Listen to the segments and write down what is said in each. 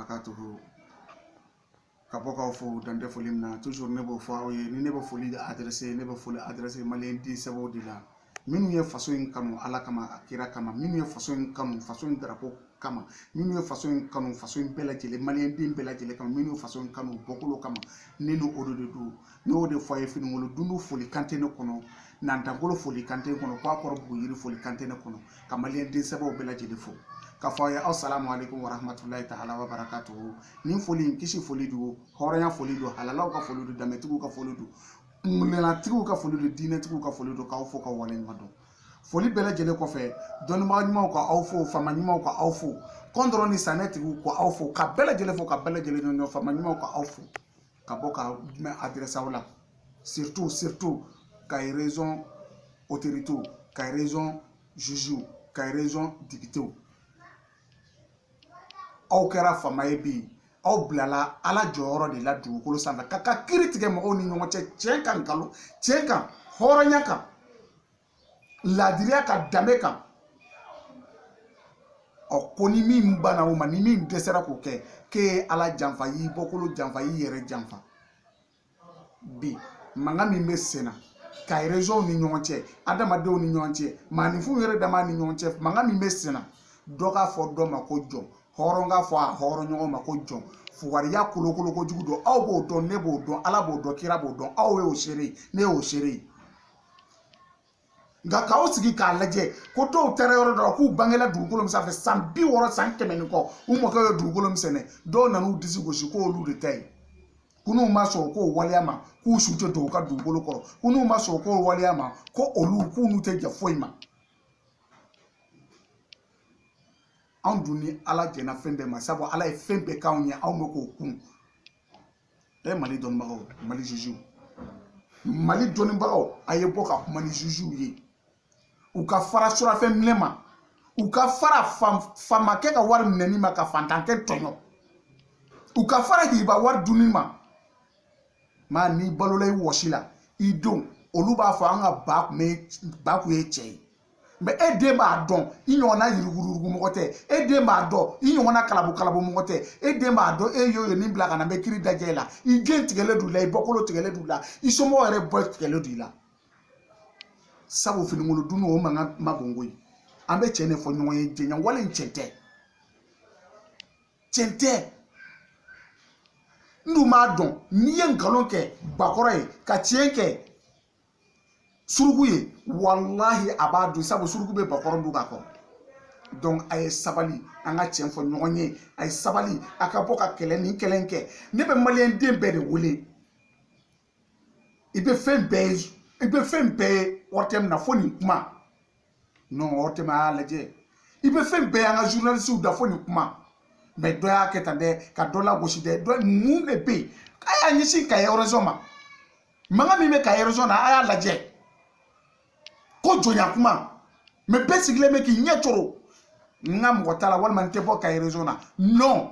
barakatuhu. Kaboka fo dande folimna toujours nebo fo awoye ni nebo foli adressé malien di sabo dila minu ye faso in kanu ala kama akira kama minu ye faso in kanu faso in drapeau kama minu ye faso in kanu faso in belajele malien di belajele kama minu ye faso in kanu bokolo kama nenu odo de du no de foye fini wolo dundu foli kante ne kono nantangolo foli kante kono kwa koro buyiri foli kante ne kono kama malien di sabo belajele fo kafoye assalamu alaikum wa rahmatullahi ta'ala wa barakatuhu ni foli kishi foli du horanya foli du halalaw ka foli du dametigu ka foli du ngulena tigu ka foli du dine tigu ka foli du ka fo ka wale ngado foli bele jele ko fe doni ma nyima ko awfo fama nyima ko awfo kondro ni sanetigu ko awfo ka bele jele fo ka bele jele no fama nyima ko awfo ka boka me adresse wala surtout kay raison autorité kay raison juju kay raison député aw kɛra famaye bi aw bilala ala jɔyɔrɔ de la dugukolo sanfɛ ka kiri tigɛ mɔgɔw ni ɲɔgɔn cɛ tiɲɛ kan nkalon tiɲɛ kan hɔrɔnya kan laadiriya kan danbe kan ko ni min banna o ma ni min dɛsɛra k'o kɛ k'e ala janfa y'i bɔkolo janfa y'i yɛrɛ janfa bi mankan min bɛ sen na ka région ni ɲɔgɔn cɛ adamadenw ni ɲɔgɔn cɛ maaninfinw yɛrɛ dama ni ɲɔgɔn cɛ mankan min bɛ sen na dɔ k'a fɔ dɔ ma ko jɔn hɔrɔn ka fɔ a hɔrɔn ɲɔgɔn ma ko jɔn fugariya kolokolo kojugu don aw b'o dɔn ne b'o dɔn ala b'o dɔn kira b'o dɔn aw y'o seere ne y'o seere nka k'aw sigi k'a lajɛ ko dɔw taara yɔrɔ dɔ la k'u bangela dugukolo min sanfɛ san 60 san 100 ni kɔ u mɔkɛ ye dugukolo min sɛnɛ dɔw nan'u disi gosi k'olu de ta ye ko n'u ma sɔn k'o waleya ma k'u su tɛ don u ka dugukolo kɔrɔ ko n'u ma sɔn k'o waleya ma ko olu k'u n'u tɛ jɛ foyi ma anw dun ni ala jɛna fɛn bɛɛ ma sabu ala ye fɛn bɛɛ k'anw ye anw bɛ k'o kun mali dɔnnibagaw mali juju mali dɔnnibagaw a ye bɔ ka kuma ni juju ye u ka fara surafɛn minɛ ma u ka fara famakɛ ka wari minɛni ma ka fantankɛ tɔɲɔ u ka fara hiba wari dunni ma maa n'i balola i wɔsi la i denw olu b'a fɔ an ka ba kun ye cɛ ye mais e den b'a dɔn i ɲɔgɔnna yirigurugu mɔgɔ tɛ e den b'a dɔn i ɲɔgɔnna kalabu mɔgɔ tɛ e den b'a dɔn e y'o nin bila ka na n bɛ kiri dajɛ i la i den tigɛlen d'u la i bɔkolo tigɛlen d'u la i somɔgɔw yɛrɛ bɔ tigɛlen d'u la sabu finikolon dunni o mankan ma bon koyi an bɛ cɛn de fɔ ɲɔgɔn ye jɛɲɛ wale in tiɲɛ tɛ n dun m'a dɔn n'i ye nkalon kɛ bakɔrɔ ye ka tiɲɛ kɛ suruku ye wallahi a b'a dun sabu suruku bɛ bakɔrɔ dun k'a kɔrɔ donc a ye sabali an ka tiɲɛ fɔ ɲɔgɔn ye a ye sabali a ka bɔ ka kɛlɛ ni kɛlɛ kɛ ne bɛ maliyɛn den bɛɛ de wele i bɛ fɛn bɛɛ ye wari tɛ min na fo nin kuma non wari tɛ min a y'a lajɛ i bɛ fɛn bɛɛ ye an ka journalistes da fo nin kuma mais dɔ y'a kɛ tan dɛ ka dɔ lagosi dɛ dɔ mun de bɛ yen a y'a ɲɛsin Kayi région ma mankan min bɛ Kayi région na a y'a lajɛ ko jɔnya kuma mais bɛɛ sigilen bɛ k'i ɲɛ coro n ka mɔgɔ t'a la walima n tɛ bɔ Kayi région na non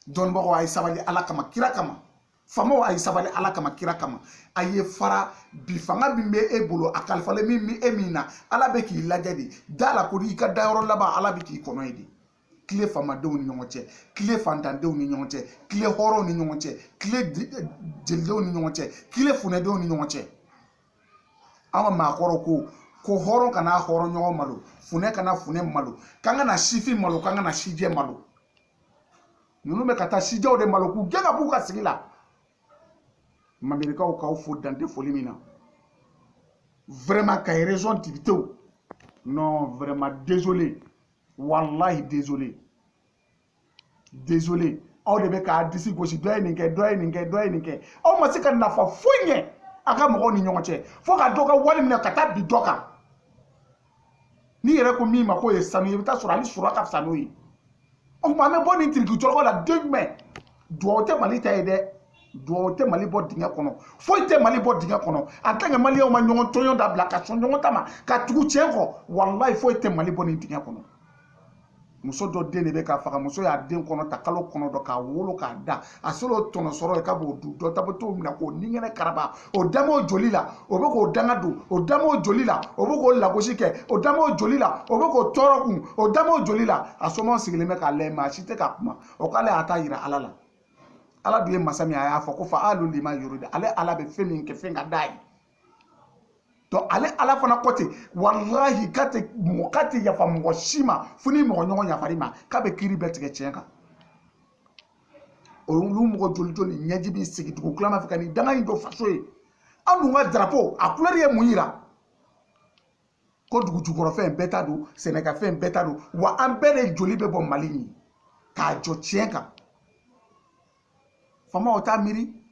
dɔnnibagaw a ye sabali ala kama kira kama faamaw a ye sabali ala kama kira kama a ye fara bi fanga min bɛ e bolo a kalifalen min bɛ e min na ala bɛ k'i lajɛ de da la ko i ka dayɔrɔ laban ala bɛ k'i kɔnɔ ye de tile faamadenw ni ɲɔgɔn cɛ tile fantandenw ni ɲɔgɔn cɛ tile hɔrɔnw ni ɲɔgɔn cɛ tile jelidenw ni ɲɔgɔn cɛ tile funɛdenw ni ɲɔgɔn cɛ an ka maakɔrɔ ko hɔrɔn kana hɔrɔn ɲɔgɔn malo funɛ kana funɛ malo k'an ka na sifin malo k'an ka na sijɛ malo ninnu bɛ ka taa sijɛw de malo k'u gɛn ka b'u ka sigi la mamerikaw k'aw fo dante foli min na vraiment Kayi région députéw non vraiment désolé wallahi désolé aw de bɛ k'a disi gosi dɔ ye nin kɛ aw ma se ka nafa foyi ɲɛ a ka mɔgɔw ni ɲɔgɔn cɛ fo ka dɔ ka wari minɛ ka taa bi dɔ kan n'i yɛrɛ ko min ma k'o ye sanu ye i bɛ taa sɔrɔ hali sura ka fisa n'o ye o tuma an bɛ bɔ nin tirikitɔlɔkɔ la don jumɛn duwawu tɛ Mali ta ye dɛ duwawu tɛ Mali bɔ dingɛ kɔnɔ foyi tɛ Mali bɔ dingɛ kɔnɔ en tant que maliyɛnw ma ɲɔgɔn tɔɲɔ dabila ka sɔn ɲɔgɔn ta ma ka tugu tiɲɛ kɔ wallahi foyi tɛ Mali bɔ nin dingɛ kɔnɔ muso dɔ den de bɛ ka faga muso y'a den kɔnɔ ta kalo kɔnɔ dɔ k'a wolo k'a da a sera o tɔnɔ sɔrɔ ye k'a b'o dun dɔ ta bɛ t'o minɛ k'o ninkɛnɛ karaba o dama o joli la o bɛ k'o danga don o dama o joli la o bɛ k'o lagosi kɛ o dama o joli la o bɛ k'o tɔɔrɔ kun o dama o joli la a somɔgɔw sigilen bɛ k'a layɛ maa si tɛ ka kuma o k'ale y'a ta yira ala la ala dun ye masa min a y'a fɔ ko fa alu lima yurida ale ala bɛ fɛn min kɛ fɛn ka d'a ye donc ale ala fana kɔte wallahi k'a tɛ yafa mɔgɔ si ma fo ni mɔgɔ ɲɔgɔn yafari ma k'a bɛ kiiri bɛɛ tigɛ tiɲɛ kan olu mɔgɔ joli joli ɲɛji b'i sigi dugu tilama fɛ ka nin danga in don faso ye an dun ka drapeau a couleur ye mun yira ko dugu jukɔrɔfɛn bɛɛ ta don sɛnɛkɛfɛn bɛɛ ta don wa an bɛɛ de joli bɛ bɔ mali in k'a jɔ tiɲɛ kan famaw t'a miiri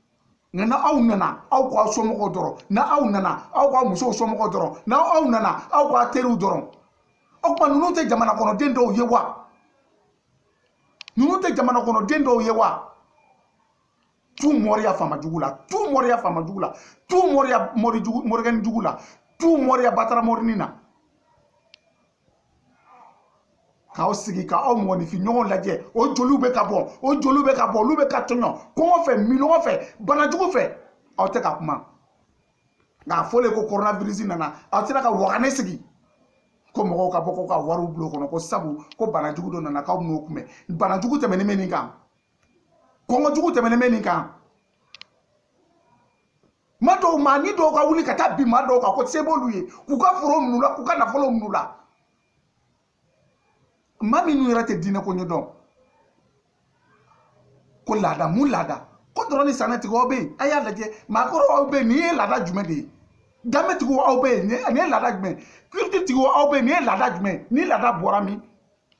nka n'aw nana aw k'aw somɔgɔw dɔrɔn n'aw nana aw k'aw musow somɔgɔw dɔrɔn n'aw nana aw k'aw teriw dɔrɔn o tuma ninnu tɛ jamana kɔnɔden dɔw ye wa ninnu tɛ jamana kɔnɔden dɔw ye wa tu mɔriya famajugu la tu mɔriya famajugu la tu mɔriya mɔrigɛni jugu la tu mɔriya batara mɔrini na k'aw sigi k'aw mɔgɔnifin ɲɔgɔn lajɛ o joliw bɛ ka bɔ o joliw bɛ ka bɔ olu bɛ ka tɔɲɔ kɔngɔ fɛ milɔgɔ fɛ banajugu fɛ aw tɛ ka kuma nka a fɔlen ko coronavirus nana aw sera ka wagane sigi ko mɔgɔw ka bɔ ko ka wariw bila o kɔnɔ ko sabu ko banajugu dɔ nana k'aw bɛn'o kunbɛn banajugu tɛmɛnen bɛ nin kan kɔngɔjugu tɛmɛnen bɛ nin kan maa ni dɔw ka wuli ka taa bin maa dɔw kan ko se b'olu ye k'u ka foro min'u la k'u ka nafolo min'u la maa minnu yɛrɛ tɛ diinɛ ko ɲɛdɔn ko laada mun laada ko dɔrɔn ni sanɛtigiw aw bɛ yen a y'a lajɛ maakɔrɔw aw bɛ yen nin ye laada jumɛn de ye danbetigiw aw bɛ yen nin ye laada jumɛn kiiritigiw aw bɛ yen nin ye laada jumɛn ni laada bɔra min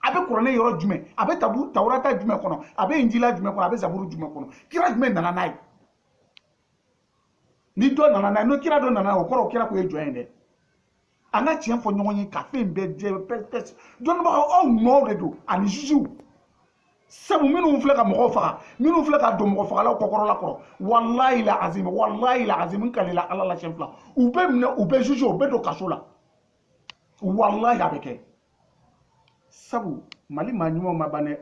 a bɛ kuranɛ yɔrɔ jumɛn a bɛ tawurata jumɛn kɔnɔ a bɛ injila jumɛn kɔnɔ a bɛ zaburu jumɛn kɔnɔ kira jumɛn nana n'a ye ni dɔ nana n'a ye n'o kira dɔ nana o kɔrɔ o kira ko ye jɔn ye dɛ an ka tiɲɛ fɔ ɲɔgɔn ye ka fɛn bɛɛ jɛ pɛs dɔnnibagaw aw nɔw de don ani jugew sabu minnu filɛ ka mɔgɔw faga minnu filɛ ka don mɔgɔ fagalaw kɔkɔrɔla kɔrɔ walayi la azimi n kalila ala la siɲɛ fila u bɛ minɛ u bɛ juge u bɛ don kaso la walayi a bɛ kɛ sabu mali maa ɲumanw ma ban dɛ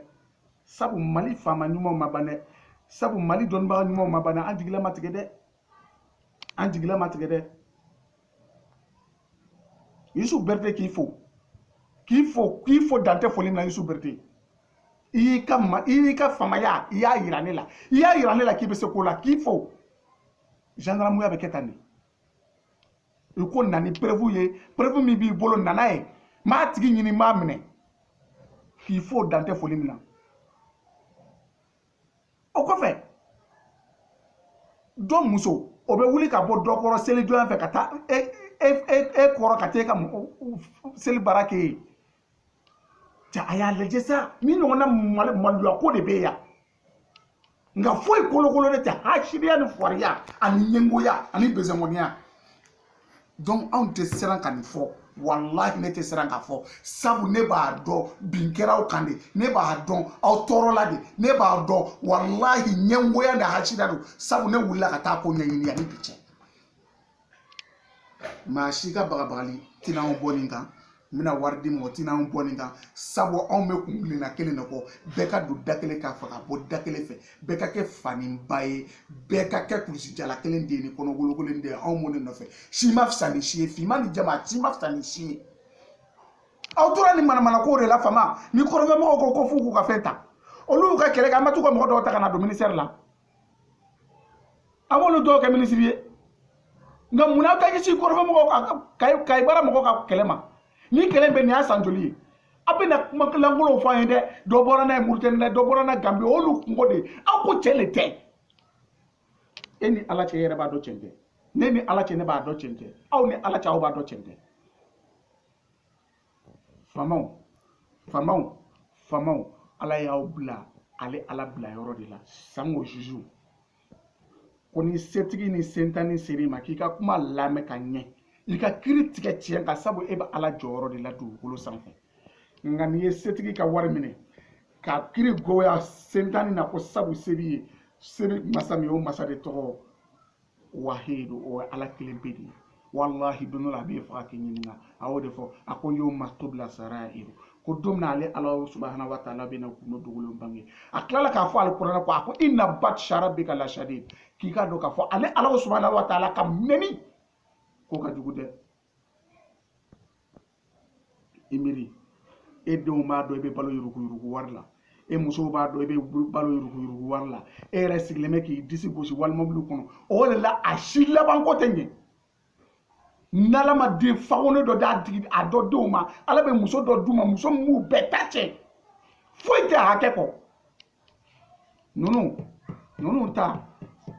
sabu mali faama ɲumanw ma ban dɛ sabu mali dɔnnibaga ɲumanw ma ban dɛ an jigila ma tigɛ dɛ an jigila ma tigɛ dɛ Youssou Berte k'i fo dantɛ foli na Youssou Berte i y'i ka famaya i y'a yira ne la k'i bɛ se ko la k'i fo gendarmeya bɛ kɛ tan de i ko na ni preuve ye preuve min b'i bolo nana ye maa tigi ɲini maa minɛ k'i fo dantɛ foli min na o kɔfɛ dɔ muso o bɛ wuli ka bɔ dɔ kɔrɔ selijɔya fɛ ka taa e kɔrɔ ka taa e ka seli baara kɛ ye ja a y'a lajɛ sa ni ɲɔgɔnna maloya ko de bɛ yan nka foyi kolokolo de tɛ hasiriya ni fariya ani ɲɛngoya ani bezɛnkɔniya donc anw tɛ siran ka nin fɔ walahi ne tɛ siran k'a fɔ sabu ne b'a dɔn bin kɛra aw kan de ne b'a dɔn aw tɔɔrɔla de ne b'a dɔn walahi ɲɛngoya ni hasiriya don sabu ne wulila ka taa ko ɲɛɲini yanni bi cɛ maa si ka bagabagali tɛna anw bɔ nin kan n bɛna wari di mɔgɔ tɛna anw bɔ nin kan sabu anw bɛ kun kelenna kelen de kɔ bɛɛ ka don da kelen k'a fɔ ka bɔ da kelen fɛ bɛɛ ka kɛ faniba ye bɛɛ ka kɛ kulusijala kelen de ye ni kɔnɔgologolen de ye anw m'o de nɔfɛ si ma fisa ni si ye finman ni jɛman si ma fisa ni si ye aw tora ni manamanako de la fama ni kɔrɔnfɛmɔgɔw ko f'u k'u ka fɛn ta olu y'u ka kɛlɛ kɛ an ma t'u ka mɔgɔ dɔw ta ka na don ministère la an b'olu dɔw kɛ ministre ye nka mun na aw ta ɲɛsin kɔrɔnfɛmɔgɔw Kayi baara mɔgɔw ka kɛlɛ ma ni kɛlɛ bɛ nin y'a san joli ye a bɛ na kuma lankolonw fɔ an ye dɛ dɔ bɔra n'a ye Mauritanie dɛ dɔ bɔra n'a Gambie olu kungo de aw ko cɛ le tɛ e ni ala cɛ yɛrɛ b'a dɔn cɛn tɛ ne ni ala cɛ ne b'a dɔn cɛn tɛ aw ni ala cɛ aw b'a dɔn cɛn tɛ famaw ala y'aw bila ala bila yɔrɔ de la sango juju ko ni setigi ni sentani seri ma k'i ka kuma lamɛn ka ɲɛ i ka kiiri tigɛ tiɲɛ ka sabu e bɛ ala jɔyɔrɔ de la dugukolo sanfɛ nka n'i ye setigi ka wari minɛ ka kiiri goya sentani na ko sabu se b'i ye se bɛ masa min ye o masa de tɔgɔ wahidu o ye ala kelen pe de ye walahi don dɔ la a b'e faga k'i ɲininka a y'o de fɔ a ko y'o ma tobila sara iru ko domna ale Allah subhanahu wa ta'ala bena kuno dugulon bangi aklala ka fo alquran ko ako inna batshara bika la shadid ki ka do ka fo ale Allah subhanahu wa ta'ala kam neni ko ka jugude imiri e denw b'a dɔn i bɛ balo yurugu wari la e musow b'a dɔn i bɛ balo yurugu wari la e yɛrɛ sigilen bɛ k'i disi gosi walimobili kɔnɔ o de la a si laban ko tɛ ɲɛ n'ala ma den fagone dɔ d'a tigi a dɔ denw ma ala bɛ muso dɔ d'u ma muso min b'u bɛɛ ta cɛ foyi tɛ hakɛ kɔ ninnu ta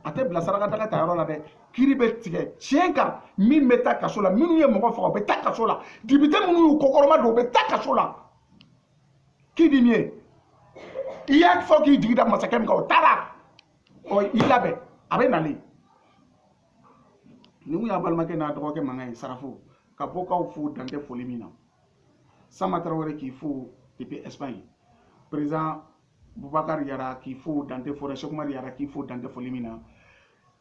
a tɛ bila saraka daga ta yɔrɔ la dɛ kiri bɛ tigɛ tiɲɛ kan min bɛ taa kaso la minnu ye mɔgɔ faga u bɛ taa kaso la dibite minnu y'u kɔkɔrɔma don u bɛ taa kaso la k'i di min ye i y'a fɔ k'i jigi da masakɛ min kan o taara ɔ i labɛn a bɛ nalen ni mun y'a balimakɛ n'a dɔgɔkɛ mankan ye sarafo ka bɔ k'aw fo dantɛ foli min na Sama Traoré k'i fo depuis Espagne président Boubacar Yara k'i fo dantɛ foli Cheikh Oumar Yara k'i fo dantɛ foli min na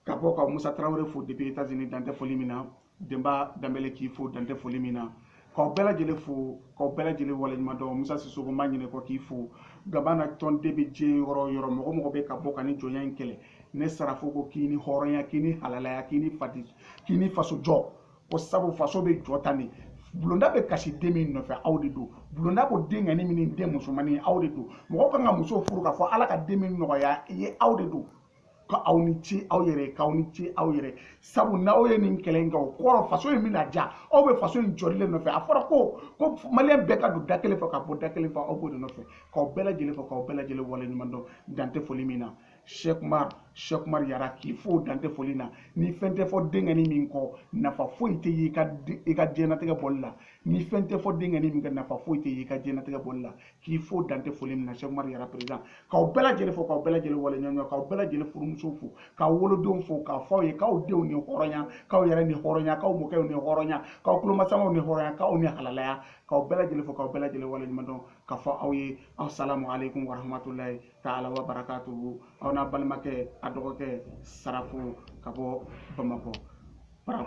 ka bɔ ka Musa Traoré fo depuis États-Unis dantɛ foli min na Demba Dembélé k'i fo dantɛ foli min na k'aw bɛɛ lajɛlen fo k'aw bɛɛ lajɛlen waleɲuman dɔn Musa Sissoko m'a ɲinɛ kɔ k'i fo Gabana tɔnden bɛ diɲɛ yɔrɔ o yɔrɔ mɔgɔ mɔgɔ bɛ ka bɔ ka ni jɔnya in kɛlɛ ne sarafo ko k'i ni hɔrɔnya k'i ni halalaya k'i ni faso jɔ ko sabu faso bɛ jɔ tan de bulonda bɛ kasi den min nɔfɛ aw de don bulonda ko den ŋani min ni den musomanin aw de don mɔgɔw kan ka muso furu k'a fɔ ala ka den min nɔgɔya i ye aw de don ka aw ni ce aw yɛrɛ k'aw ni ce aw yɛrɛ sabu n'aw ye nin kɛlɛ in kɛ o kɔrɔ faso in bɛna ja aw bɛ faso in jɔlilen nɔfɛ a fɔra ko maliyɛn bɛɛ ka don da kelen fɛ ka bɔ da kelen fɛ aw b'o de nɔfɛ k'aw bɛɛ lajɛlen fɔ k'aw bɛɛ lajɛlen waleɲuman dɔn dantɛ foli min na Cheikh Oumar Yara k'i fo dantɛ foli na ni fɛn tɛ fɔ denkɛni min kɔ nafa foyi tɛ ye i ka diɲɛlatigɛ bɔli la ni fɛn tɛ fɔ denkɛni min kɛ nafa foyi tɛ ye i ka diɲɛlatigɛ bɔli la k'i fo dantɛ foli min na Cheikh Oumar Yara président k'aw bɛɛ lajɛlen fɔ k'aw bɛɛ lajɛlen waleɲuman k'aw bɛɛ lajɛlen furumusow fo k'aw wolodenw fo k'a fɔ aw ye k'aw denw ni hɔrɔnya k'aw yɛrɛ ni hɔrɔnya k'aw mɔkɛw ni hɔrɔnya k'aw tulomasamaw ni hɔrɔnya k'aw ni halalaya k'aw bɛɛ lajɛlen fo k'aw bɛɛ lajɛlen waleɲuman dɔn k'a fɔ aw ye assalamu alaikum wa rahmatulahi ta'ala wa barakatuhu aw n'a balimakɛ a dɔgɔkɛ Sarafo ka bɔ Bamakɔ